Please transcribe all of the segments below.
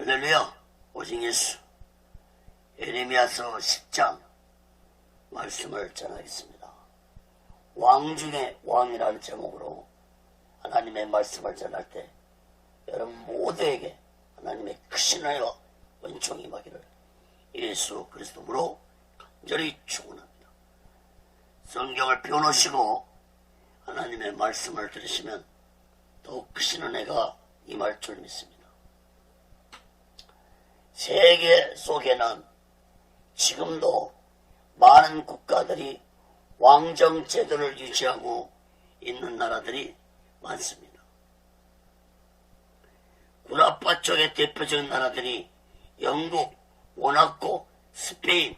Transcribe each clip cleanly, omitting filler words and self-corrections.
할렐루야. 오직 예수. 예레미야서 10장 말씀을 전하겠습니다. 왕 중에 왕이라는 제목으로 하나님의 말씀을 전할 때 여러분 모두에게 하나님의 크신 은혜와 은총이 임하기를 예수 그리스도로 간절히 축원합니다. 성경을 펴놓으시고 하나님의 말씀을 들으시면 더욱 크신 은혜가 임할 줄 믿습니다. 세계 속에는 지금도 많은 국가들이 왕정 제도를 유지하고 있는 나라들이 많습니다. 구라파 쪽의 대표적인 나라들이 영국, 모나코, 스페인,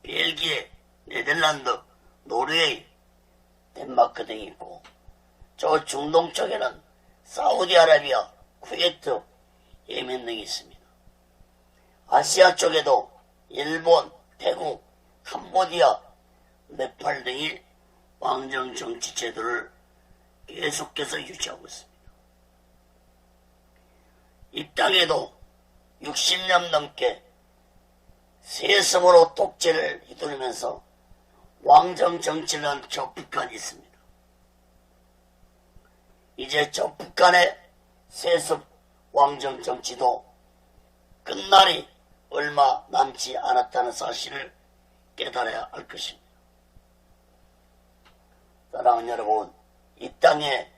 벨기에, 네덜란드, 노르웨이, 덴마크 등이 있고, 저 중동 쪽에는 사우디아라비아, 쿠웨이트, 예멘 등이 있습니다. 아시아 쪽에도 일본, 태국, 캄보디아, 네팔 등이 왕정 정치 제도를 계속해서 유지하고 있습니다. 이 땅에도 60년 넘게 세습으로 독재를 휘두르면서 왕정 정치를 한 저 북한이 있습니다. 이제 저 북한의 세습 왕정 정치도 끝날이 얼마 남지 않았다는 사실을 깨달아야 할 것입니다. 사랑하는 여러분, 이 땅에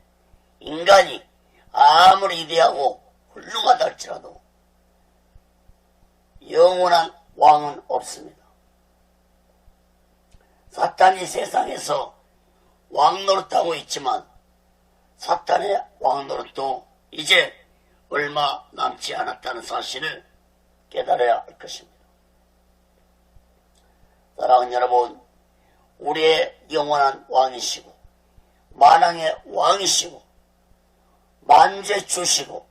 인간이 아무리 위대하고 훌륭하다 할지라도 영원한 왕은 없습니다. 사탄이 세상에서 왕 노릇하고 있지만 사탄의 왕 노릇도 이제 얼마 남지 않았다는 사실을 깨달아야 할 것입니다. 사랑하는 여러분, 우리의 영원한 왕이시고 만왕의 왕이시고 만죄 주시고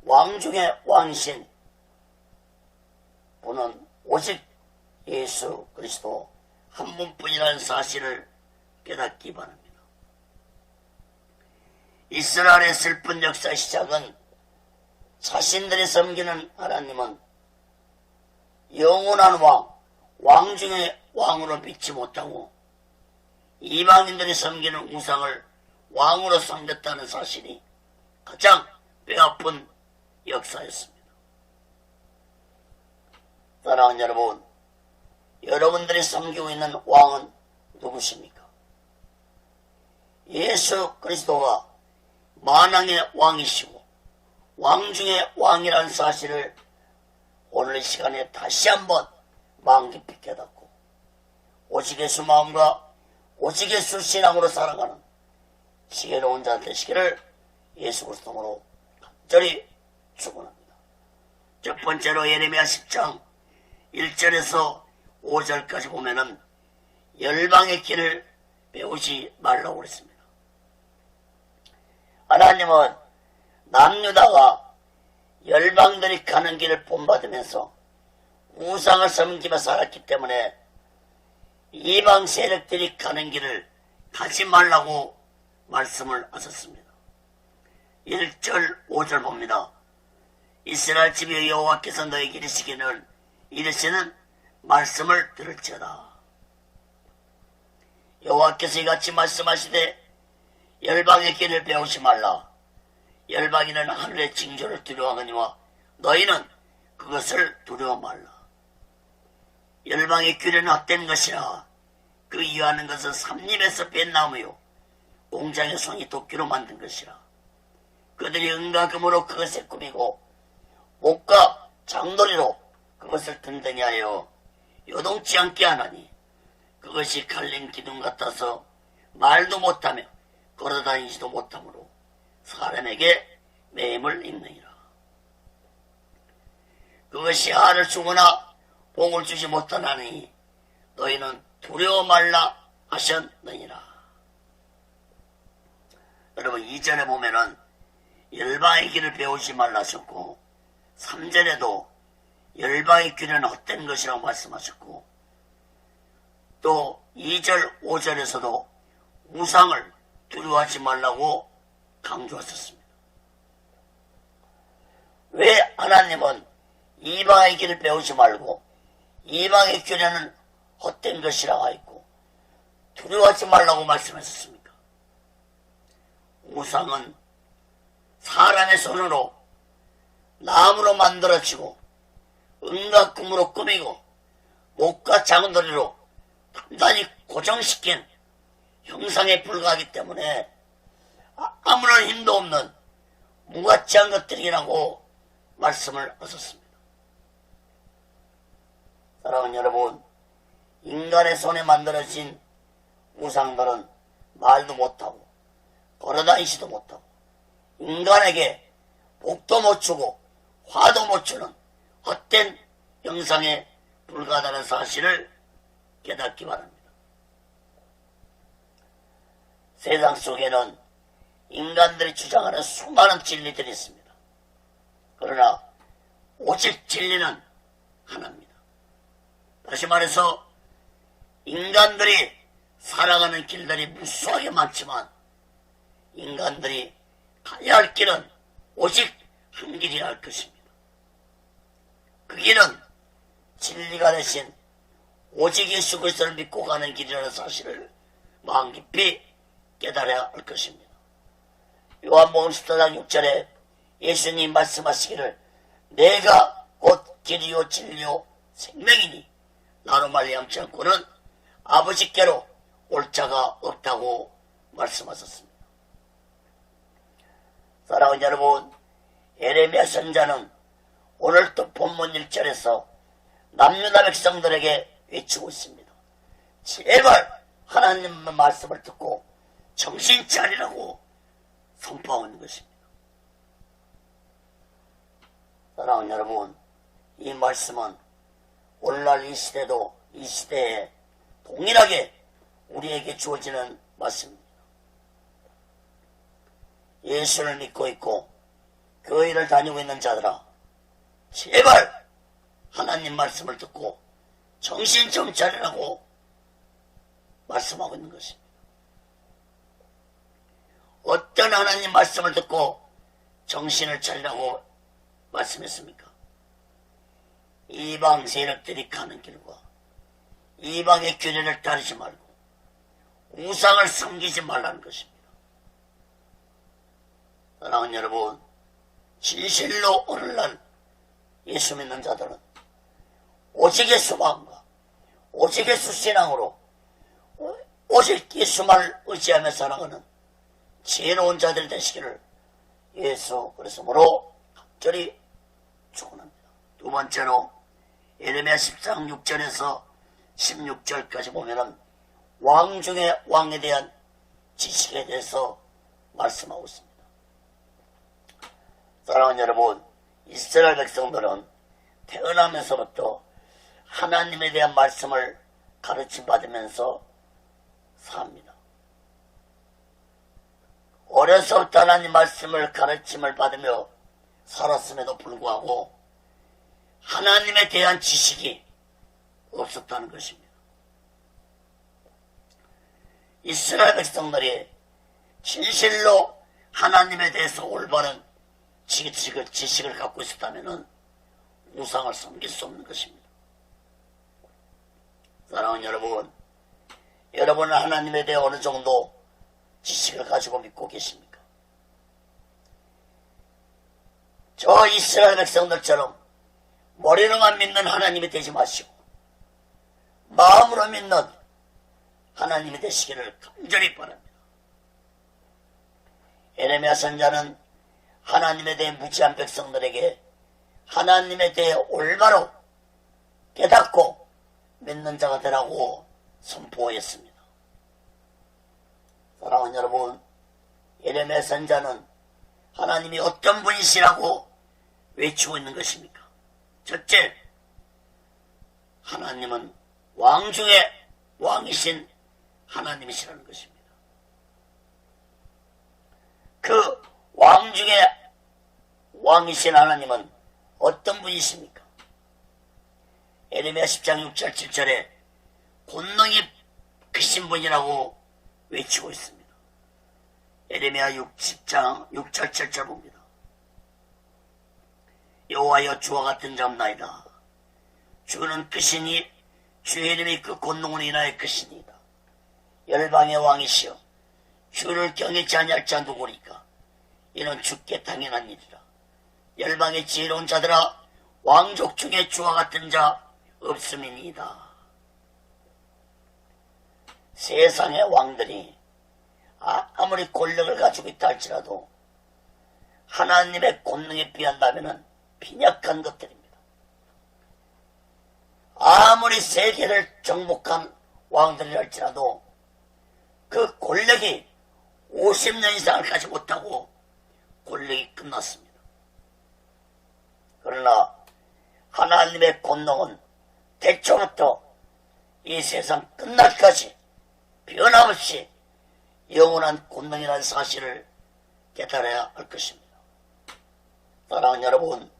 왕 중의 왕이신 분은 오직 예수 그리스도 한 분뿐이라는 사실을 깨닫기 바랍니다. 이스라엘의 슬픈 역사의 시작은 자신들이 섬기는 하나님은 영원한 왕 중의 왕으로 믿지 못하고 이방인들이 섬기는 우상을 왕으로 섬겼다는 사실이 가장 뼈아픈 역사였습니다. 사랑하는 여러분, 여러분들이 섬기고 있는 왕은 누구십니까? 예수 그리스도가 만왕의 왕이시고 왕 중의 왕이라는 사실을 오늘 이 시간에 다시 한번 마음 깊이 깨닫고 오직 예수 마음과 오직 예수 신앙으로 살아가는 지혜로운 자 되시기를 예수 그리스도로 간절히 축원합니다. 첫 번째로 예레미야 10장 1절에서 5절까지 보면은 열방의 길을 배우지 말라고 그랬습니다. 하나님은 남유다가 열방들이 가는 길을 본받으면서 우상을 섬기며 살았기 때문에 이방 세력들이 가는 길을 가지 말라고 말씀을 하셨습니다. 1절 5절 봅니다. 이스라엘 집의 여호와께서 너에게 이르시는 말씀을 들을지어다. 여호와께서 이같이 말씀하시되 열방의 길을 배우지 말라. 열방이는 하늘의 징조를 두려워하거니와 너희는 그것을 두려워 말라. 열방의 규례는 헛된 것이라. 그 이유하는 것은 삼림에서 뺀 나무요 공장의 손이 도끼로 만든 것이라. 그들이 은과 금으로 그것을 꾸미고 목과 장도리로 그것을 든든히 하여 요동치 않게 하나니 그것이 갈린 기둥 같아서 말도 못하며 걸어다니지도 못하므로 사람에게 매임을 입느니라. 그것이 알을 주거나 복을 주지 못하나니 너희는 두려워 말라 하셨느니라. 여러분 2절에 보면은 열방의 길을 배우지 말라 하셨고 3절에도 열방의 길은 헛된 것이라고 말씀하셨고 또 2절 5절에서도 우상을 두려워하지 말라고 강조하셨습니다. 왜 하나님은 이방의 길을 배우지 말고 이방의 교례는 헛된 것이라고 하였고 두려워하지 말라고 말씀하셨습니까? 우상은 사람의 손으로 나무로 만들어지고 은과 금으로 꾸미고 목과 장도리로 단단히 고정시킨 형상에 불과하기 때문에 아무런 힘도 없는 무가치한 것들이라고 말씀을 하셨습니다. 사랑하는 여러분, 인간의 손에 만들어진 우상들은 말도 못하고 걸어다니지도 못하고 인간에게 복도 못 주고 화도 못 주는 헛된 형상에 불과하다는 사실을 깨닫기 바랍니다. 세상 속에는 인간들이 주장하는 수많은 진리들이 있습니다. 그러나 오직 진리는 하나입니다. 다시 말해서 인간들이 살아가는 길들이 무수하게 많지만 인간들이 가야 할 길은 오직 한 길이라 할 것입니다. 그 길은 진리가 되신 오직 예수 그리스도를 믿고 가는 길이라는 사실을 마음 깊이 깨달아야 할 것입니다. 요한복음 14장 6절에 예수님 말씀하시기를 내가 곧 길이요 진리요 생명이니 나로 말미암지 않고는 아버지께로 올 자가 없다고 말씀하셨습니다. 사랑하는 여러분, 예레미야 선자는 오늘 또 본문 1절에서 남유다 백성들에게 외치고 있습니다. 제발 하나님의 말씀을 듣고 정신 차리라고 선포하고 있는 것입니다. 사랑하는 여러분, 이 말씀은 오늘날 이 시대도 이 시대에 동일하게 우리에게 주어지는 말씀입니다. 예수를 믿고 있고 교회를 다니고 있는 자들아, 제발 하나님 말씀을 듣고 정신 좀 차리라고 말씀하고 있는 것입니다. 어떤 하나님 말씀을 듣고 정신을 차리라고 말씀했습니까? 이방 세력들이 가는 길과 이방의 규례를 따르지 말고 우상을 섬기지 말라는 것입니다. 사랑하는 여러분, 진실로 오늘날 예수 믿는 자들은 오직 예수 마음과 오직 예수 신앙으로 오직 예수만을 의지하며 살아가는 지혜로운 자들이 되시기를 예수 그리스도로 간절히 축원합니다. 두 번째로 예레미야 10장 6절에서 16절까지 보면은 왕 중에 왕에 대한 지식에 대해서 말씀하고 있습니다. 사랑하는 여러분, 이스라엘 백성들은 태어나면서부터 하나님에 대한 말씀을 가르침 받으면서 삽니다. 어려서부터 하나님 말씀을 가르침을 받으며 살았음에도 불구하고 하나님에 대한 지식이 없었다는 것입니다. 이스라엘 백성들이 진실로 하나님에 대해서 올바른 지식을 갖고 있었다면 우상을 섬길 수 없는 것입니다. 사랑하는 여러분, 여러분은 하나님에 대해 어느 정도 지식을 가지고 믿고 계십니까? 저 이스라엘 백성들처럼 머리로만 믿는 하나님이 되지 마시고 마음으로 믿는 하나님이 되시기를 간절히 바랍니다. 예레미야 선자는 하나님에 대해 무지한 백성들에게 하나님에 대해 올바로 깨닫고 믿는 자가 되라고 선포했습니다. 사랑하는 여러분, 예레미야 선자는 하나님이 어떤 분이시라고 외치고 있는 것입니까? 첫째, 하나님은 왕 중에 왕이신 하나님이시라는 것입니다. 그 왕 중에 왕이신 하나님은 어떤 분이십니까? 예레미야 10장 6절 7절에 권능이 크신 분이라고 외치고 있습니다. 예레미야 10장 6절 7절 봅니다. 여호와여 주와 같은 자옵나이다. 주는 크시니 주의 이름이 그 권능을 인하여 크시니이다. 열방의 왕이시여 주를 경외치 아니할 자 누구리까? 이는 주께 당연한 일이라. 열방의 지혜로운 자들아 왕족 중에 주와 같은 자 없음이니이다. 세상의 왕들이 아무리 권력을 가지고 있다 할지라도 하나님의 권능에 비한다면 빈약한 것들입니다. 아무리 세계를 정복한 왕들이라 할지라도 그 권력이 50년 이상을 가지 못하고 권력이 끝났습니다. 그러나 하나님의 권능은 대초부터 이 세상 끝날까지 변함없이 영원한 권능이라는 사실을 깨달아야 할 것입니다. 사랑하는 여러분,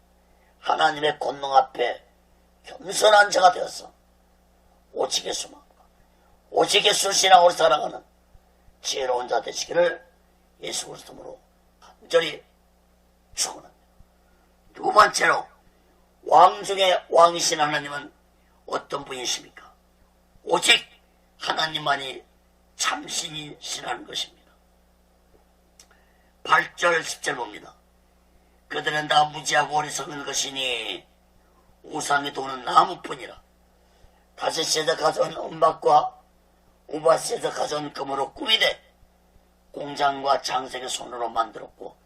하나님의 권능 앞에 겸손한 자가 되어서 오직 예수만과 오직 예수 신앙으로 살아가는 지혜로운 자 되시기를 예수 그리스도로 간절히 축원합니다. 두 번째로 왕 중에 왕이신 하나님은 어떤 분이십니까? 오직 하나님만이 참신이시라는 것입니다. 8절 10절 봅니다. 그들은 다 무지하고 어리석은 것이니 우상이 도는 나무뿐이라. 다윗에서 가져온 은박과 우바스에서 가져온 금으로 꾸미되 공장과 장색의 손으로 만들었고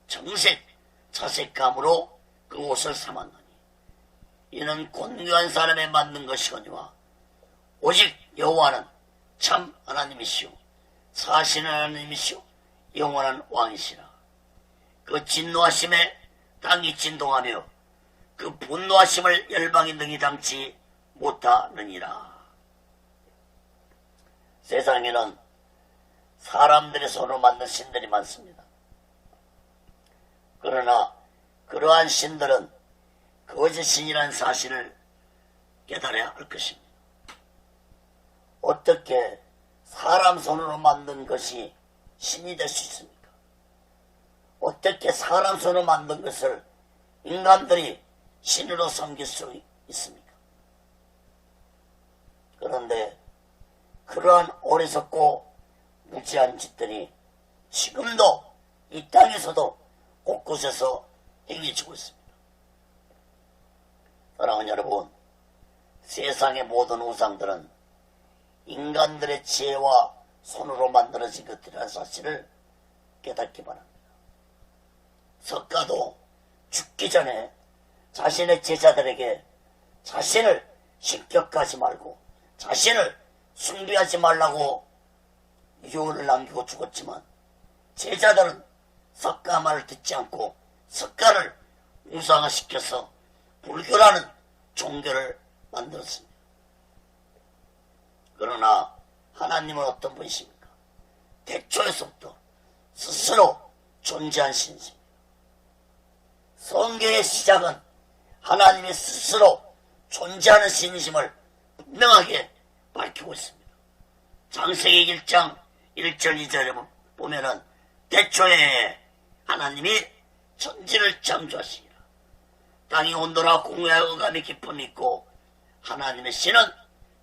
정색, 자색감으로 그 옷을 삼았느니 이는 곤교한 사람에 만든 것이거니와 오직 여호와는 참 하나님이시오 사신 하나님이시오 영원한 왕이시라. 그 진노하심에 땅이 진동하며 그 분노하심을 열방이 능히 당치 못하느니라. 세상에는 사람들의 손으로 만든 신들이 많습니다. 그러나 그러한 신들은 거짓신이라는 사실을 깨달아야 할 것입니다. 어떻게 사람 손으로 만든 것이 신이 될 수 있습니까? 어떻게 사람 손으로 만든 것을 인간들이 신으로 섬길 수 있습니까? 그런데 그러한 어리석고 무지한 짓들이 지금도 이 땅에서도 곳곳에서 행해지고 있습니다. 사랑하는 여러분, 세상의 모든 우상들은 인간들의 지혜와 손으로 만들어진 것들이라는 사실을 깨닫기 바랍니다. 석가도 죽기 전에 자신의 제자들에게 자신을 신격하지 말고 자신을 숭배하지 말라고 유언을 남기고 죽었지만 제자들은 석가 말을 듣지 않고 석가를 우상화시켜서 불교라는 종교를 만들었습니다. 그러나 하나님은 어떤 분이십니까? 대초에서부터 스스로 존재한 신이십니다. 성경의 시작은 하나님이 스스로 존재하는 신이심을 분명하게 밝히고 있습니다. 창세기 1장 1절 2절에 보면은 대초에 하나님이 천지를 창조하시니라. 땅이 온도나 공유와 어감이 깊음이 있고 하나님의 신은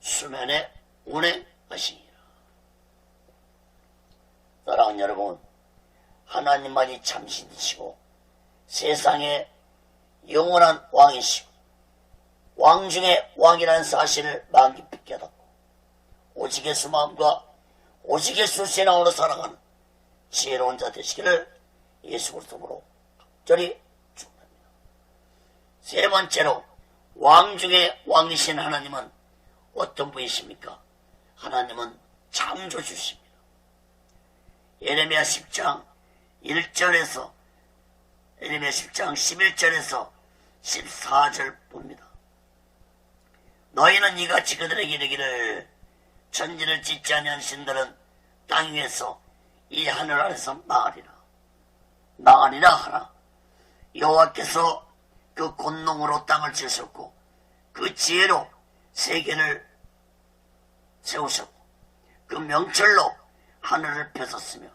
수면에 운행하시니라. 사랑하는 여러분, 하나님만이 참신이시고 세상의 영원한 왕이시고 왕 중에 왕이라는 사실을 마음 깊이 깨닫고 오직 예수 마음과 오직 예수 신앙으로 살아가는 지혜로운 자 되시기를 예수 그리스도로 간절히 축원합니다. 세 번째로 왕 중에 왕이신 하나님은 어떤 분이십니까? 하나님은 창조주십니다. 예레미야 10장 1절에서 예레미야 10장 11절에서 14절 봅니다. 너희는 이같이 그들에게 이르기를 천지를 짓지 아니한 신들은 땅 위에서 이 하늘 아래서 나으리라 하라. 여호와께서 그 권능으로 땅을 지으셨고 그 지혜로 세계를 세우셨고 그 명철로 하늘을 펴셨으며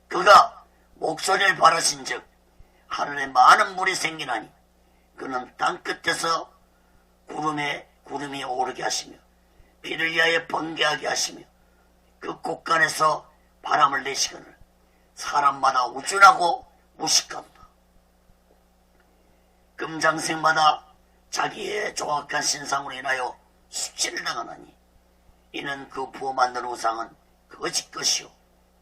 그가 목소리를 바라신즉 하늘에 많은 물이 생기나니 그는 땅끝에서 구름이 오르게 하시며 비를 위하여 번개하게 하시며 그 곳간에서 바람을 내시거늘 사람마다 우준하고 무식하도다. 금장색마다 자기의 정확한 신상으로 인하여 수치를 당하나니 이는 그 부어 만든 우상은 거짓 것이요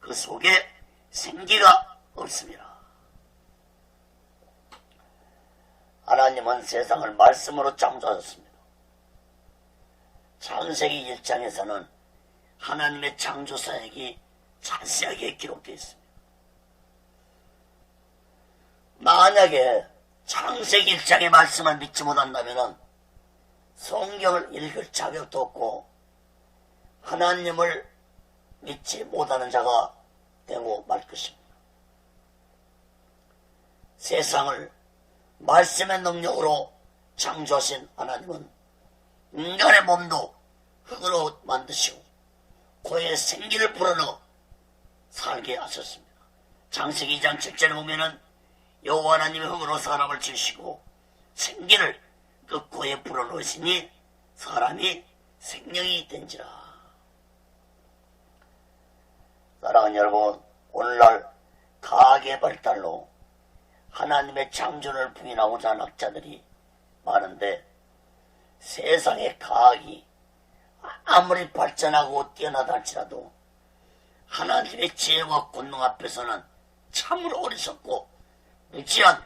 그 속에 생기가 없습니다. 하나님은 세상을 말씀으로 창조하셨습니다. 창세기 1장에서는 하나님의 창조 사역이 자세하게 기록되어 있습니다. 만약에 창세기 1장의 말씀을 믿지 못한다면 성경을 읽을 자격도 없고 하나님을 믿지 못하는 자가 되고 말 것입니다. 세상을 말씀의 능력으로 창조하신 하나님은 인간의 몸도 흙으로 만드시고 코에 생기를 불어넣어 살게 하셨습니다. 창세기 2장 7절에 보면은 여호와 하나님이 흙으로 사람을 지으시고 생기를 그 코에 불어넣으시니 사람이 생명이 된지라. 사랑하는 여러분, 오늘날 과학의 발달로 하나님의 창조를 부인하고자 하는 학자들이 많은데 세상의 과학이 아무리 발전하고 뛰어나다 할지라도 하나님의 지혜와 권능 앞에서는 참으로 어리석고 무지한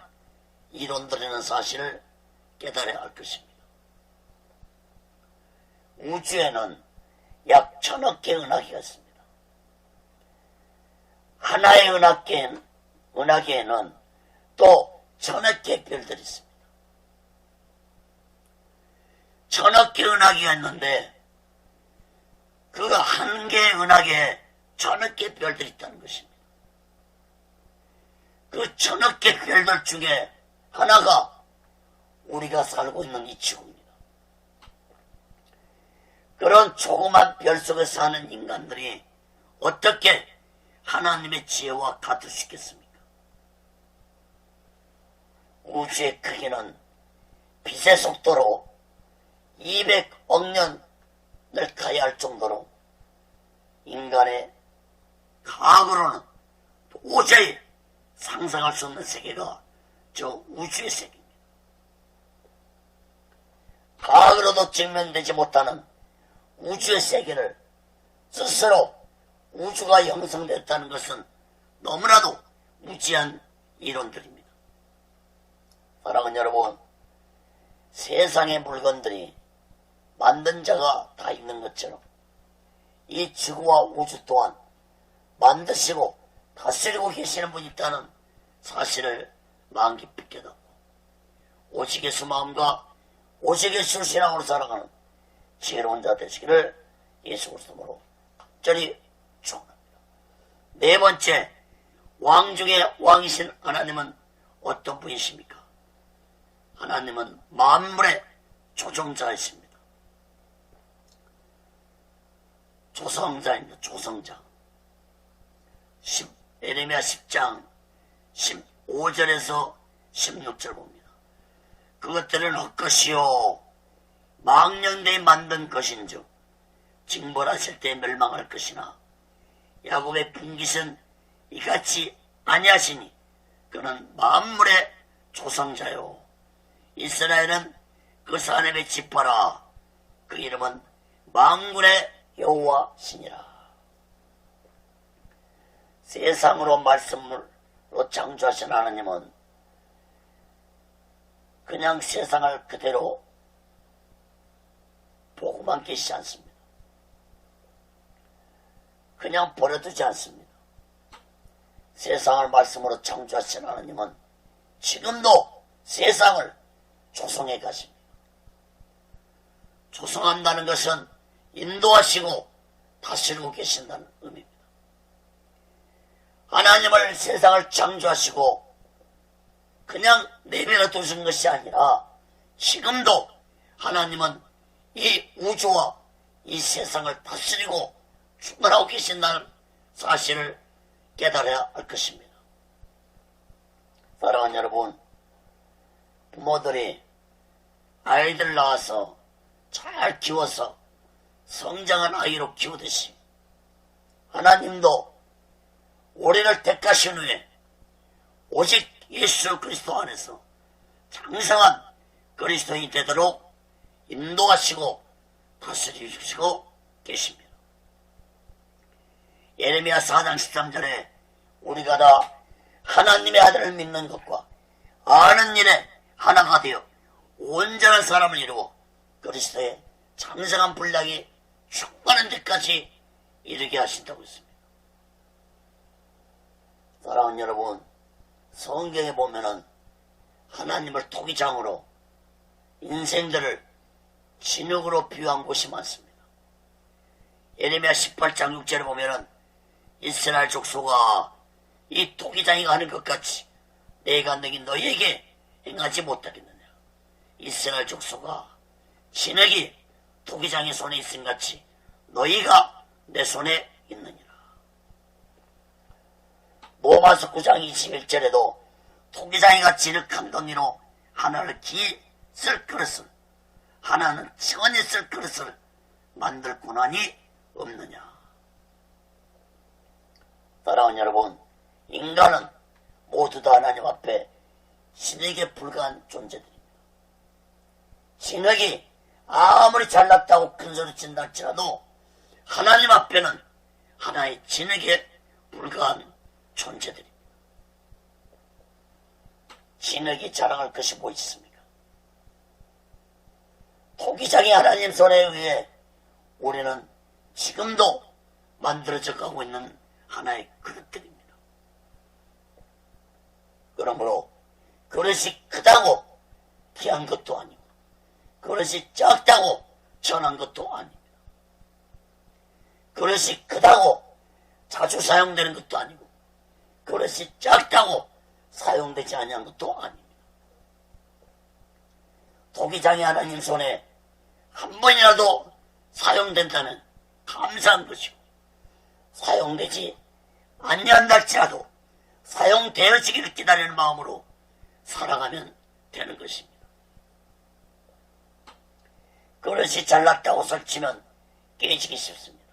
이론들이라는 사실을 깨달아야 할 것입니다. 우주에는 약 1000억 개의 은하계가 있습니다. 하나의 은하계에는 또 1000억 개의 별들이 있습니다. 1000억 개의 은하계가 있는데 그 한 개의 은하계에 1000억 개의 별들이 있다는 것입니다. 그 1000억 개의 별들 중에 하나가 우리가 살고 있는 이 지구입니다. 그런 조그만 별 속에 사는 인간들이 어떻게 하나님의 지혜와 같을 수 있겠습니까? 우주의 크기는 빛의 속도로 200억 년을 가야 할 정도로 인간의 과학으로는 도저히 상상할 수 없는 세계가 저 우주의 세계입니다. 과학으로도 증명되지 못하는 우주의 세계를 스스로 우주가 형성됐다는 것은 너무나도 무지한 이론들입니다. 사랑하는 여러분, 세상의 물건들이 만든 자가 다 있는 것처럼 이 지구와 우주 또한 만드시고 다스리고 계시는 분이 있다는 사실을 마음 깊이 깨닫고 오직 예수 마음과 오직 예수 신앙으로 살아가는 지혜로운 자 되시기를 예수 그리스도로 간절히 축원합니다. 네 번째, 왕 중에 왕이신 하나님은 어떤 분이십니까? 하나님은 만물의 조종자이십니다. 조성자입니다. 조성자. 에레미야 10장 15절에서 16절 봅니다. 그것들은 헛것이요 망령되이 만든 것인즉 징벌하실 때 멸망할 것이나 야곱의 분깃은 이같이 아니하시니 그는 만물의 조성자요 이스라엘은 그 사람의 지파라. 그 이름은 만군의 여호와 신이라. 세상으로 말씀으로 창조하신 하나님은 그냥 세상을 그대로 보고만 계시지 않습니다. 그냥 버려두지 않습니다. 세상을 말씀으로 창조하신 하나님은 지금도 세상을 조성해 가십니다. 조성한다는 것은 인도하시고 다스리고 계신다는 의미입니다. 하나님을 세상을 창조하시고 그냥 내버려 두신 것이 아니라 지금도 하나님은 이 우주와 이 세상을 다스리고 주관하고 계신다는 사실을 깨달아야 할 것입니다. 사랑하는 여러분, 부모들이 아이들 낳아서 잘 키워서 성장한 아이로 키우듯이 하나님도 우리를 택하신 후에 오직 예수 그리스도 안에서 장성한 그리스도인이 되도록 인도하시고 다스리시고 계십니다. 예레미야 4장 13절에 우리가 다 하나님의 아들을 믿는 것과 아는 일에 하나가 되어 온전한 사람을 이루고 그리스도의 장성한 분량이 충만한 데까지 이르게 하신다고 했습니다. 사랑하는 여러분, 성경에 보면은 하나님을 토기장으로 인생들을 진흙으로 비유한 곳이 많습니다. 예레미야 18장 6절에 보면은 이스라엘 족속아 이 토기장이가 하는 것 같이 내가 너희 너희에게 행하지 못하겠느냐. 이스라엘 족속아 진흙이 토기장의 손에 있음 같이 너희가 내 손에 있느니라. 로마서 9장 21절에도 토기장이가 진흙 한 덩이로 하나를 기 쓸 그릇을 하나는 천이 쓸 그릇을 만들 고난이 없느냐. 사랑하는 여러분, 인간은 모두 다 하나님 앞에 진흙에 불과한 존재들입니다. 진흙이 아무리 잘났다고 큰소리 친다 할지라도 하나님 앞에는 하나의 진흙에 불과한 존재들입니다. 진흙이 자랑할 것이 뭐 있습니까? 토기장이 하나님 손에 의해 우리는 지금도 만들어져 가고 있는 하나의 그릇들입니다. 그러므로 그릇이 크다고 귀한 것도 아니고 그릇이 작다고 천한 것도 아닙니다. 그릇이 크다고 자주 사용되는 것도 아니고 그릇이 작다고 사용되지 아니한 것도 아닙니다. 토기장이 하나님 손에 한 번이라도 사용된다면 감사한 것이고 사용되지 아니한다 할지라도 사용되어지기를 기다리는 마음으로 살아가면 되는 것입니다. 그릇이 잘났다고 설치면 깨지기 쉽습니다.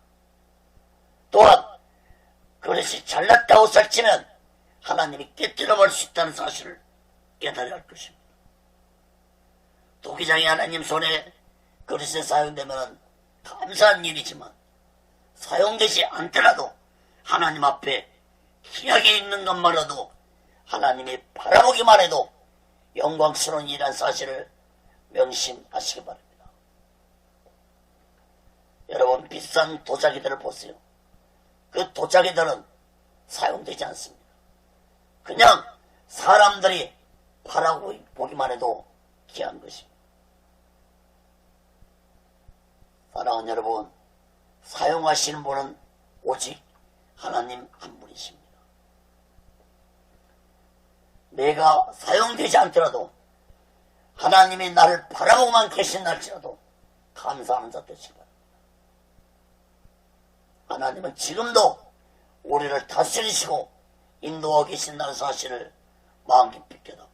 또한 그릇이 잘났다고 설치면 하나님이 깨뜨려버릴 수 있다는 사실을 깨달아야 할 것입니다. 토기장이 하나님 손에 그릇에 사용되면 감사한 일이지만 사용되지 않더라도 하나님 앞에 희하게 있는 것만으로도 하나님이 바라보기만 해도 영광스러운 일이라는 사실을 명심하시기 바랍니다. 여러분, 비싼 도자기들을 보세요. 그 도자기들은 사용되지 않습니다. 그냥 사람들이 바라보기만 해도 귀한 것입니다. 사랑하는 여러분, 사용하시는 분은 오직 하나님 한 분이십니다. 내가 사용되지 않더라도 하나님이 나를 바라보고만 계신다 할지라도 감사하는 자 되시기 바랍니다. 하나님은 지금도 우리를 다스리시고 인도하고 계신다는 사실을 마음 깊이 깨닫고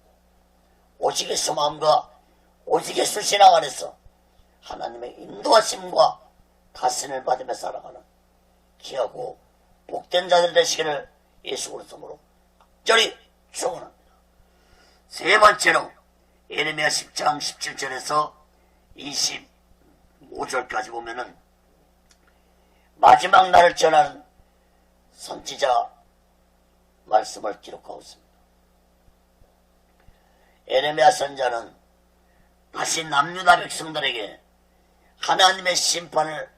오직 예수 마음과 오직 예수 신앙 안에서 하나님의 인도하심과 다스림을 받으며 살아가는 귀하고 복된 자들 되시기를 예수 그리스도로 적절히 축원합니다. 세 번째로 예레미야 10장 17절에서 25절까지 보면은 마지막 날을 전하는 선지자 말씀을 기록하고 있습니다. 예레미야 선자는 다시 남유다 백성들에게 하나님의 심판을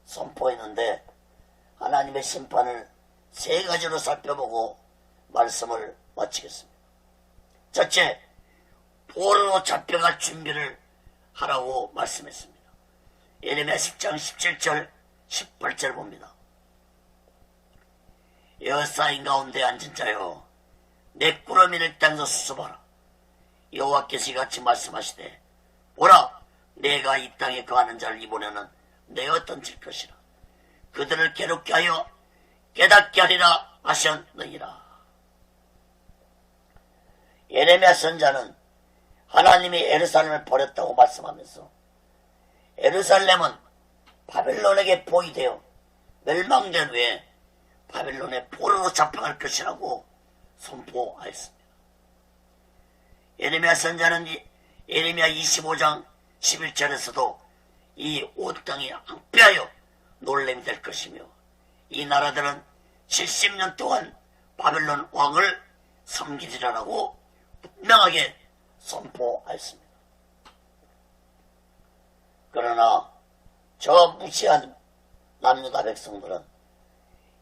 선포했는데 하나님의 심판을 세 가지로 살펴보고 말씀을 마치겠습니다. 첫째, 포로로 잡혀갈 준비를 하라고 말씀했습니다. 예레미야 10장 17절 18절 봅니다. 여호사인 가운데 앉은 자여 내 꾸러미를 땅에서 수습하라. 여호와께서 이같이 말씀하시되 보라 내가 이 땅에 거하는 자를 이번에는 내어 던질 것이라. 그들을 괴롭게 하여 깨닫게 하리라 하셨느니라. 예레미야 선자는 하나님이 예루살렘을 버렸다고 말씀하면서 예루살렘은 바벨론에게 포위되어 멸망된 후에 바벨론의 포로로 잡혀갈 것이라고 선포하였습니다. 예레미야 선자는 예레미야 25장 11절에서도 이 온 땅이 앙패하여 놀림이 될 것이며 이 나라들은 70년 동안 바벨론 왕을 섬기리라고 분명하게 선포하였습니다. 그러나 저 무시한 남유다 백성들은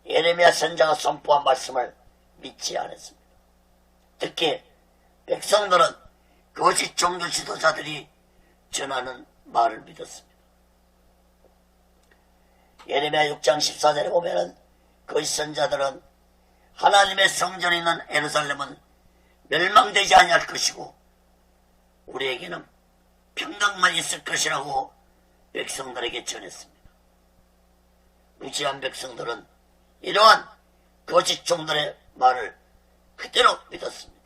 예레미야 선자가 선포한 말씀을 믿지 않았습니다. 특히 백성들은 거짓 종교 지도자들이 전하는 말을 믿었습니다. 예레미야 6장 14절에 보면은 거짓 선자들은 하나님의 성전에 있는 예루살렘은 멸망되지 아니할 것이고 우리에게는 평강만 있을 것이라고 백성들에게 전했습니다. 무지한 백성들은 이러한 거짓 종들의 말을 그대로 믿었습니다.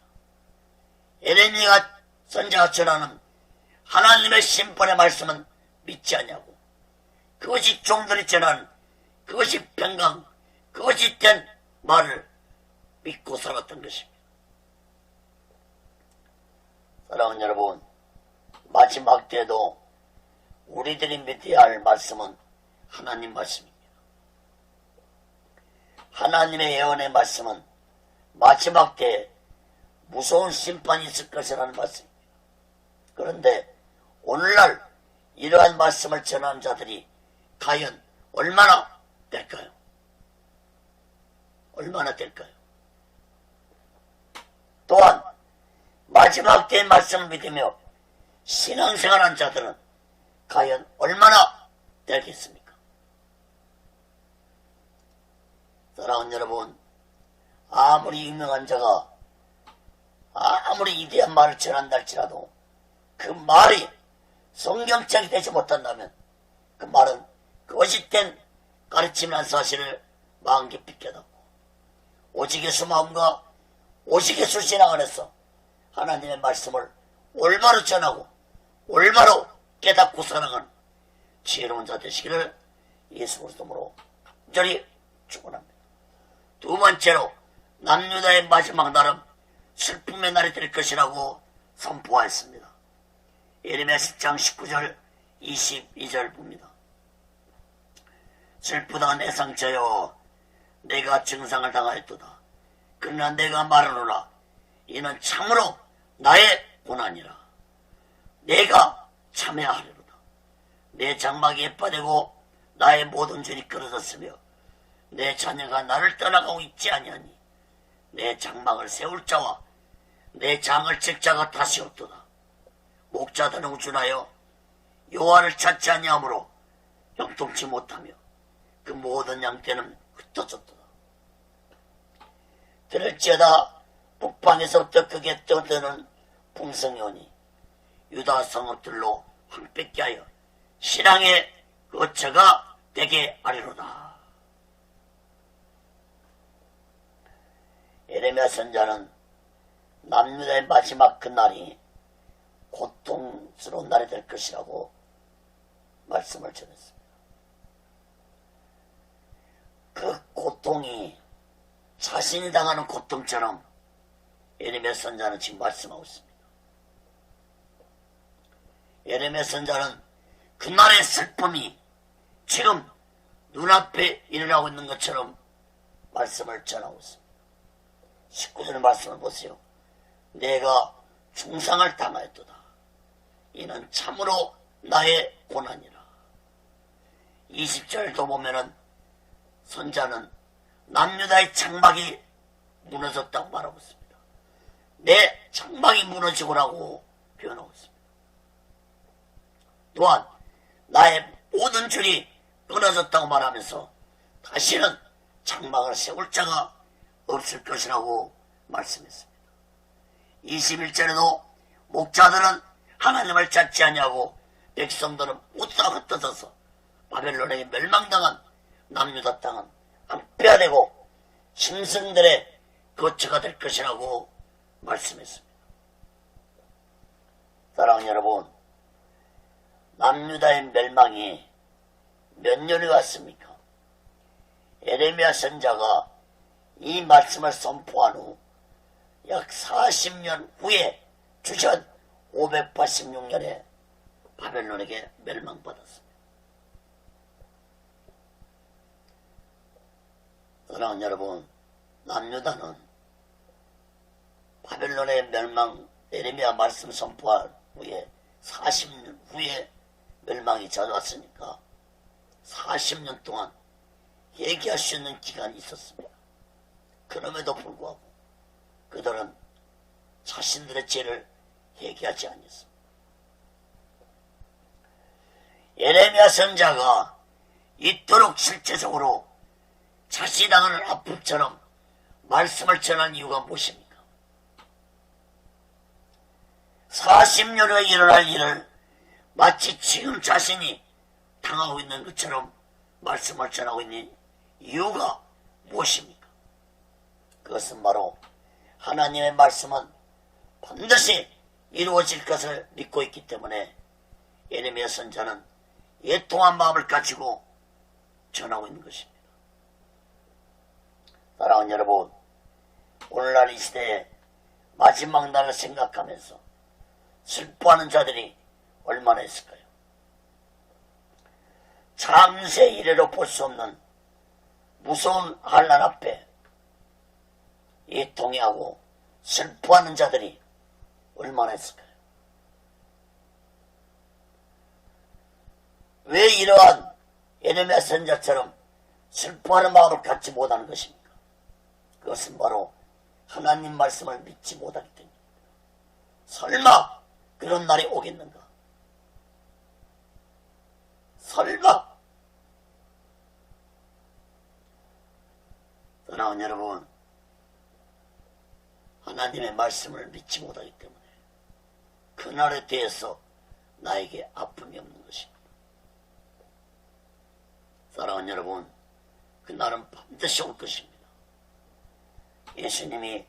예레미야 선자가 전하는 하나님의 심판의 말씀은 믿지 않냐고 거짓 종들이 전하는 거짓 평강, 거짓된 말을 믿고 살았던 것입니다. 사랑하는 여러분, 마지막 때에도 우리들이 믿어야 할 말씀은 하나님 말씀입니다. 하나님의 예언의 말씀은 마지막 때에 무서운 심판이 있을 것이라는 말씀입니다. 그런데 오늘날 이러한 말씀을 전하는 자들이 과연 얼마나 될까요? 얼마나 될까요? 또한 마지막 때의 말씀을 믿으며 신앙생활한 자들은 과연 얼마나 되겠습니까? 사랑하는 여러분, 아무리 유명한 자가 아무리 위대한 말을 전한다 할지라도 그 말이 성경책이 되지 못한다면 그 말은 거짓된 가르침이라는 사실을 마음 깊이 깨닫고 오직 예수 마음과 오직 예수 신앙 안에서 하나님의 말씀을 올바로 전하고 올바로 깨닫고 사랑하는 지혜로운 자 되시기를 예수 그리스도로 간절히 축원합니다. 두 번째로 남유다의 마지막 날은 슬픔의 날이 될 것이라고 선포하였습니다. 예레미야 10장 19절 22절 봅니다. 슬프다 내 상처여 내가 증상을 당하였도다. 그러나 내가 말하노라 이는 참으로 나의 고난이라. 내가 참여하리로다. 내 장막이 예뻐되고 나의 모든 죄이 끊어졌으며 내 자녀가 나를 떠나가고 있지 아니하니 내 장막을 세울 자와 내 장을 칠 자가 다시 없도다. 목자들은 우준하여 여호와를 찾지 아니하므로 형통치 못하며 그 모든 양떼는 흩어졌도다. 들을지어다 북방에서부터 크게 떠드는 풍성이 오니 유다 성읍들로 황폐케 하여 신앙의 거처가 되게 하리로다. 예레미야 선자는 남유다의 마지막 그 날이 고통스러운 날이 될 것이라고 말씀을 전했습니다. 그 고통이 자신이 당하는 고통처럼 예레미야 선자는 지금 말씀하고 있습니다. 예레미야 선자는 그날의 슬픔이 지금 눈앞에 일어나고 있는 것처럼 말씀을 전하고 있습니다. 19절의 말씀을 보세요. 내가 중상을 당하였도다. 이는 참으로 나의 고난이라. 20절도 보면은 선자는 남유다의 장막이 무너졌다고 말하고 있습니다. 내 장막이 무너지고라고 표현하고 있습니다. 또한 나의 모든 줄이 끊어졌다고 말하면서 다시는 장막을 세울 자가 없을 것이라고 말씀했습니다. 21절에도 목자들은 하나님을 찾지 아니하고 백성들은 모두 다 흩어져서 바벨론에게 멸망당한 남유다 땅은 앙패하되고 짐승들의 거처가 될 것이라고 말씀했습니다. 사랑하는 여러분, 남유다의 멸망이 몇 년이 왔습니까? 에레미야 선자가 이 말씀을 선포한 후 약 40년 후에 주전 586년에 바벨론에게 멸망받았습니다. 사랑하는 여러분, 남유다는 바벨론의 멸망, 에레미야 말씀 선포한 후에 40년 후에 멸망이 찾아왔으니까 40년 동안 회개할 수 있는 기간이 있었습니다. 그럼에도 불구하고 그들은 자신들의 죄를 회개하지 않았습니다. 에레미야 선자가 이토록 실제적으로 자신이 당하는 아픔처럼 말씀을 전한 이유가 무엇입니까? 40년 후에 일어날 일을 마치 지금 자신이 당하고 있는 것처럼 말씀을 전하고 있는 이유가 무엇입니까? 그것은 바로 하나님의 말씀은 반드시 이루어질 것을 믿고 있기 때문에 에레미야 선자는 애통한 마음을 가지고 전하고 있는 것입니다. 사랑하는 여러분, 오늘날 이 시대에 마지막 날을 생각하면서 슬퍼하는 자들이 얼마나 있을까요? 장세 이래로 볼 수 없는 무서운 환난 앞에 애통해하고 슬퍼하는 자들이 얼마나 있을까요? 왜 이러한 에레미야 선자처럼 슬퍼하는 마음을 갖지 못하는 것입니까? 그것은 바로 하나님 말씀을 믿지 못하기 때문입니다. 설마 그런 날이 오겠는가? 설마? 사랑하는 여러분, 하나님의 말씀을 믿지 못하기 때문에 그날에 대해서 나에게 아픔이 없는 것입니다. 사랑하는 여러분, 그날은 반드시 올 것입니다. 예수님이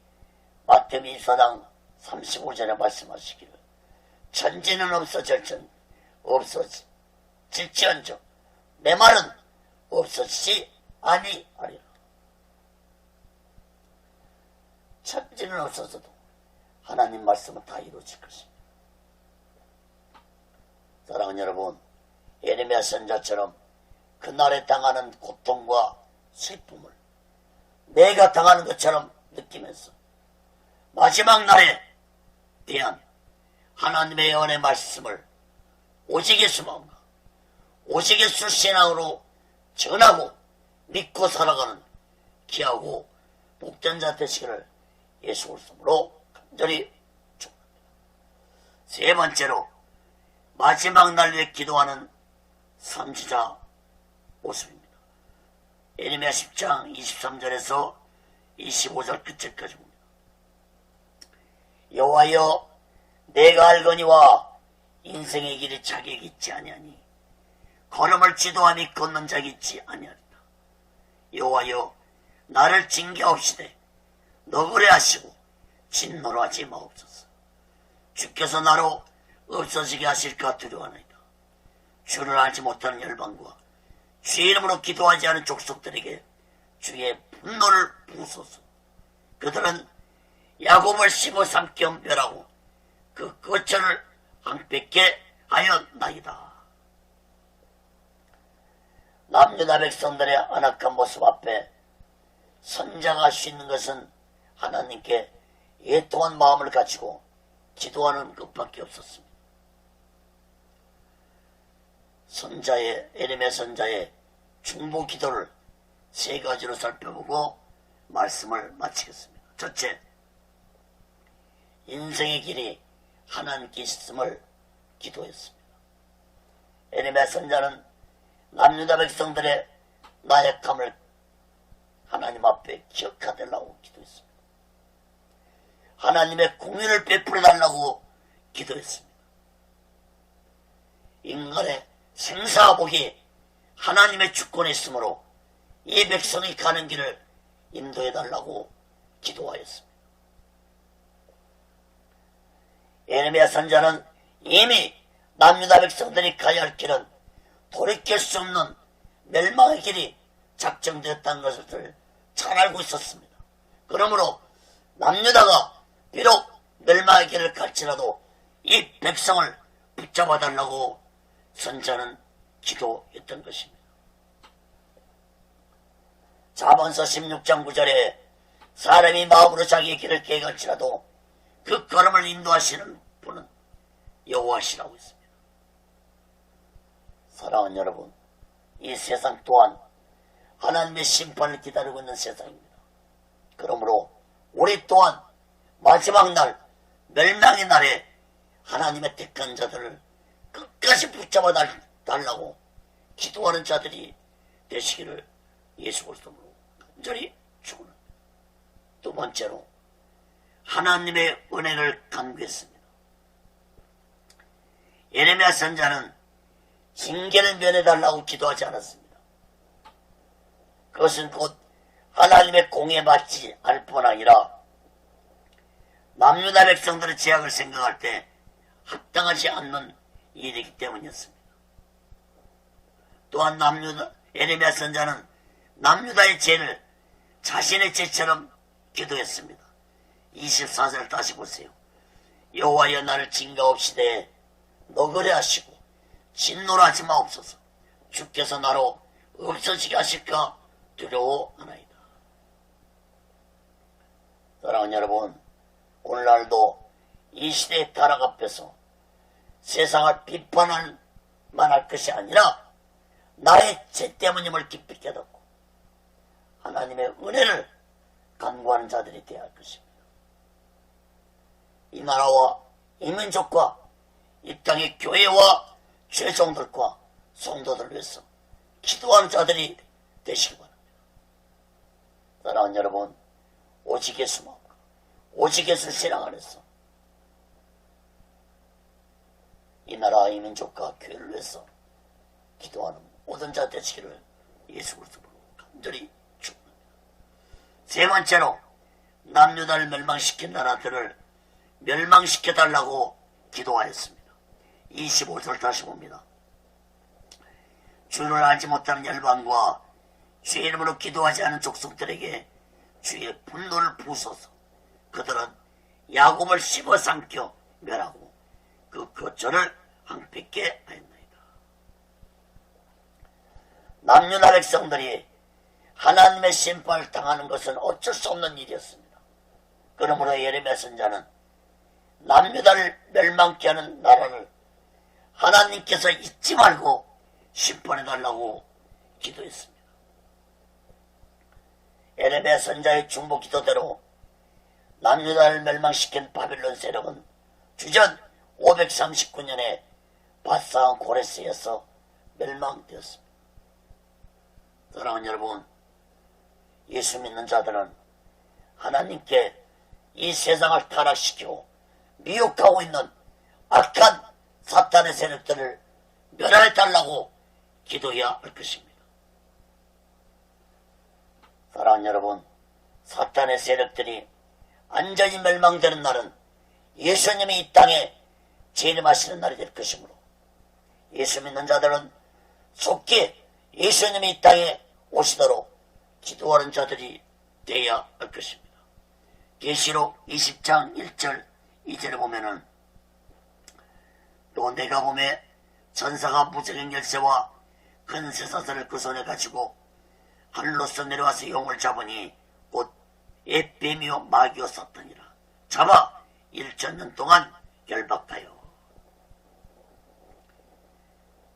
마태복음 24장 35절에 말씀하시기를 천지는 없어질지언정 내 말은 없어지지 아니하리라. 천지는 없어져도 하나님 말씀은 다 이루어질 것입니다. 사랑하는 여러분, 에레미야 선자처럼 그날에 당하는 고통과 슬픔을 내가 당하는 것처럼 느끼면서 마지막 날에 대한 하나님의 예언의 말씀을 오직 예수 마음과 오직 예수 신앙으로 전하고 믿고 살아가는 귀하고 복된 자 되시기를 예수 그리스도로 간절히 축원합니다. 세 번째로 마지막 날 위해 기도하는 선지자 모습입니다. 에레미야 10장 23절에서 25절 끝절까지 봅니다. 여호와여, 내가 알거니와 인생의 길이 자격이 있지 아니하니 걸음을 지도함이 걷는 자가 있지 아니하리라. 여호와여, 나를 징계하옵시되 너그레하시고 진노로 하지 마옵소서. 주께서 나로 없어지게 하실까 두려워하나이다. 주를 알지 못하는 열방과 주의 이름으로 기도하지 않은 족속들에게 주의 분노를 부으소서. 그들은 야곱을 씹어삼켜 멸하고 그 거처를 황폐케 하였나이다. 남유다 백성들의 안악한 모습 앞에 선자가 할 수 있는 것은 하나님께 애통한 마음을 가지고 기도하는 것밖에 없었습니다. 에레미야 선자의 중보 기도를 세 가지로 살펴보고 말씀을 마치겠습니다. 첫째, 인생의 길이 하나님께 있음을 기도했습니다. 에레미야 선자는 남유다 백성들의 나약함을 하나님 앞에 기억하달라고 기도했습니다. 하나님의 공의를 베풀어달라고 기도했습니다. 인간의 생사복이 하나님의 주권에 있으므로 이 백성이 가는 길을 인도해달라고 기도하였습니다. 에레미야 선자는 이미 남유다 백성들이 가야 할 길은 돌이킬 수 없는 멸망의 길이 작정되었다는 것을 잘 알고 있었습니다. 그러므로 남유다가 비록 멸망의 길을 갈지라도 이 백성을 붙잡아 달라고 선자는 기도했던 것입니다. 잠언서 16장 9절에 사람이 마음으로 자기의 길을 계획할지라도 그 걸음을 인도하시는 분은 여호와시라고 했습니다. 사랑하는 여러분, 이 세상 또한 하나님의 심판을 기다리고 있는 세상입니다. 그러므로 우리 또한 마지막 날, 멸망의 날에 하나님의 택한 자들을 끝까지 붙잡아 달라고 기도하는 자들이 되시기를 예수 그리스도로 간절히 축원합니다. 두 번째로 하나님의 은혜를 간구했습니다. 예레미야 선자는 징계를 면해달라고 기도하지 않았습니다. 그것은 곧 하나님의 공에 맞지 않을 뿐 아니라 남유다 백성들의 죄악을 생각할 때 합당하지 않는 일이기 때문이었습니다. 또한 예레미야 선자는 남유다의 죄를 자신의 죄처럼 기도했습니다. 24절 다시 보세요. 여호와여 나를 징가 없이 대해 너그레 하시고 진노하지 마옵소서. 주께서 나로 없어지게 하실까 두려워하나이다. 사랑하는 여러분, 오늘날도 이 시대의 타락 앞에서 세상을 비판할 만할 것이 아니라 나의 죄 때문임을 깊이 깨닫고 하나님의 은혜를 간구하는 자들이 되어야 할 것입니다. 이 나라와 이 민족과 이 땅의 교회와 죄종들과 성도들을 위해서 기도하는 자들이 되시기 바랍니다. 사랑하는 여러분, 오직 예수만 오직 예수를 신앙 안에서 이 나라 이 민족과 교회를 위해서 기도하는 모든 자 되시기를 예수 그리스도로 간절히 축원합니다. 세 번째로 남유다를 멸망시킨 나라들을 멸망시켜달라고 기도하였습니다. 25절 다시 봅니다. 주를 알지 못하는 열방과 주의 이름으로 기도하지 않은 족속들에게 주의 분노를 부으소서. 그들은 야곱을 씹어삼켜 멸하고 그 거처를 황폐케 하였나이다. 남유다 백성들이 하나님의 심판을 당하는 것은 어쩔 수 없는 일이었습니다. 그러므로 예레미야 선자는 남유다를 멸망케 하는 나라를 하나님께서 잊지 말고 심판해달라고 기도했습니다. 예레미야 선자의 중보 기도대로 남유다를 멸망시킨 바빌론 세력은 주전 539년에 바사왕 고레스에서 멸망되었습니다. 사랑하는 여러분, 예수 믿는 자들은 하나님께 이 세상을 타락시키고 미혹하고 있는 악한 사탄의 세력들을 멸해달라고 기도해야 할 것입니다. 사랑하는 여러분, 사탄의 세력들이 완전히 멸망되는 날은 예수님이 이 땅에 재림하시는 날이 될 것이므로 예수 믿는 자들은 속히 예수님이 이 땅에 오시도록 기도하는 자들이 되어야 할 것입니다. 계시록 20장 1절 2절에 보면은 또 내가 보매 전사가 무적인 열쇠와 큰 쇠사슬을 그 손에 가지고 하늘로서 내려와서 용을 잡으니 곧 뱀이요 마귀요 사탄이라 잡아 1,000년 동안 결박하여.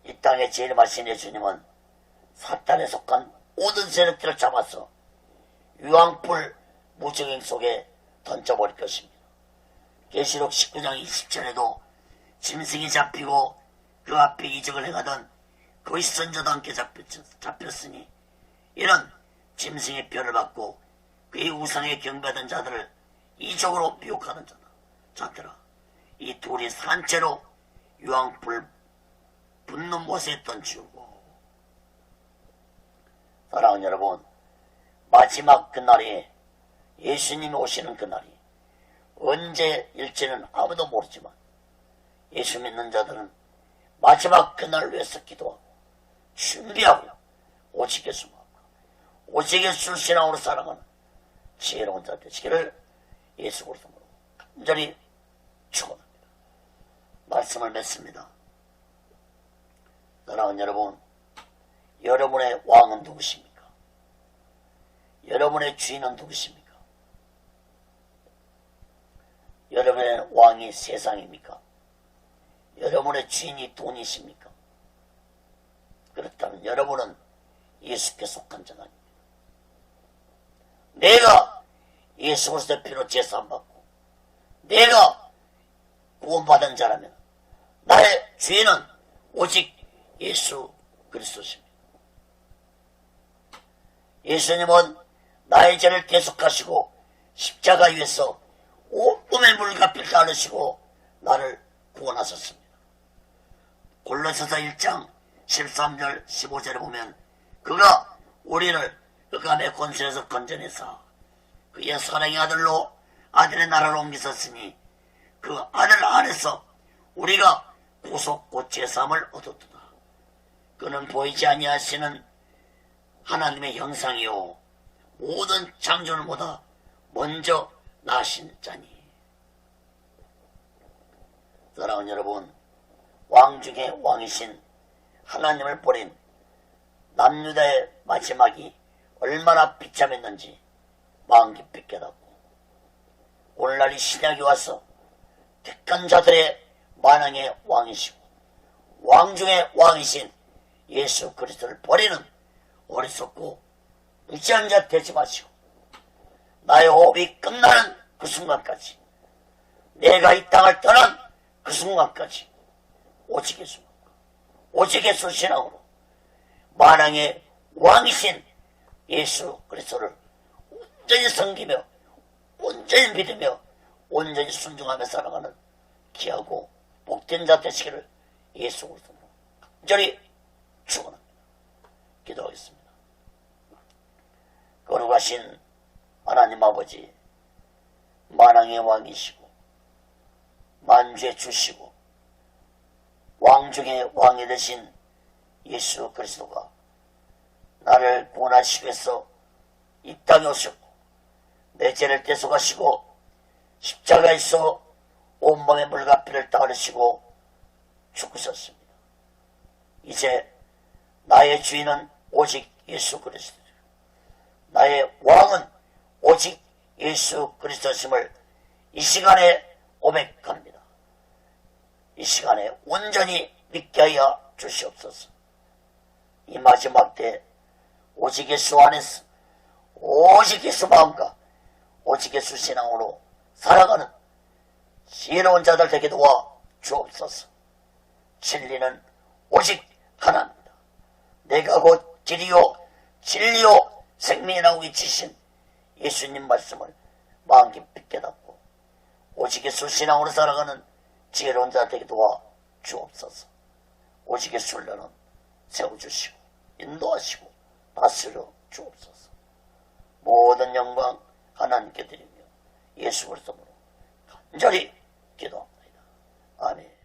이 땅에 재림하신 예수님은 사탄에 속한 모든 세력들을 잡아서 유황불 무적행 속에 던져버릴 것입니다. 계시록 19장 20절에도 짐승이 잡히고 그 앞에 이적을 행하던 그의 선자도 함께 잡혔으니 이런 짐승의 뼈를 받고 그의 우상에 경배하던 자들을 이적으로 미혹하는 자들아, 이 둘이 산채로 유황불 붙는 못에 던지고. 사랑하는 여러분, 마지막 그날이 예수님이 오시는 그날이 언제일지는 아무도 모르지만 예수 믿는 자들은 마지막 그날을 위해서 기도하고 준비하고 오직 예수 믿고 오직 예수 신앙으로 살아가는 지혜로운 자 되시기를 예수 그리스도로 간절히 축원합니다. 말씀을 맺습니다. 사랑하는 여러분, 여러분의 왕은 누구십니까? 여러분의 주인은 누구십니까? 여러분의 왕이 세상입니까? 여러분의 주인이 돈이십니까? 그렇다면 여러분은 예수께 속한 자가 아닙니다. 내가 예수 그리스도의 피로 제사함받고 내가 구원받은 자라면 나의 주인은 오직 예수 그리스도십니다. 예수님은 나의 죄를 대속하시고 십자가 위에서 온몸의 물값을 따르시고 나를 구원하셨습니다. 골로새서 1장 13절 15절에 보면 그가 우리를 흑암의 권세에서 건져내사 그의 사랑의 아들로 아들의 나라로 옮기셨으니 그 아들 안에서 우리가 구속고 제사함을 얻었도다. 그는 보이지 아니하시는 하나님의 형상이요 모든 창조물보다 먼저 나신 자니. 사랑하는 여러분, 왕 중에 왕이신 하나님을 버린 남유다의 마지막이 얼마나 비참했는지 마음 깊이 깨닫고 오늘날 이 신약이 와서 택한 자들의 만왕의 왕이시고 왕 중에 왕이신 예수 그리스도를 버리는 어리석고 무지한 자 되지 마시고 나의 호흡이 끝나는 그 순간까지 내가 이 땅을 떠난 그 순간까지 오직 예수 오직 예수 신앙으로 만왕의 왕이신 예수 그리스도를 온전히 섬기며 온전히 믿으며 온전히 순종하며 살아가는 귀하고 복된 자 되시기를 예수 그리스도로 간절히 축원합니다. 기도하겠습니다. 거룩하신 하나님 아버지, 만왕의 왕이시고 만주의 주시고 왕 중에 왕이 되신 예수 그리스도가 나를 구원하시기 위해서 이 땅에 오셨고 내 죄를 대속하시고 십자가에서 온몸의 물과 피를 따르시고 죽으셨습니다. 이제 나의 주인은 오직 예수 그리스도, 나의 왕은 오직 예수 그리스도심을 이 시간에 고백합니다. 이 시간에 온전히 믿게 하여 주시옵소서. 이 마지막 때 오직 예수 안에서 오직 예수 마음과 오직 예수 신앙으로 살아가는 지혜로운 자들 되게 도와 주옵소서. 진리는 오직 하나입니다. 내가 곧 길이요 진리요 생명이라고 외치신 예수님 말씀을 마음 깊이 깨닫고 오직 예수 신앙으로 살아가는 지혜로운 자 되게 도와 주옵소서. 오직 예수를 나는 세워주시고 인도하시고 다스려 주옵소서. 모든 영광 하나님께 드리며 예수 그리스도로 간절히 기도합니다. 아멘.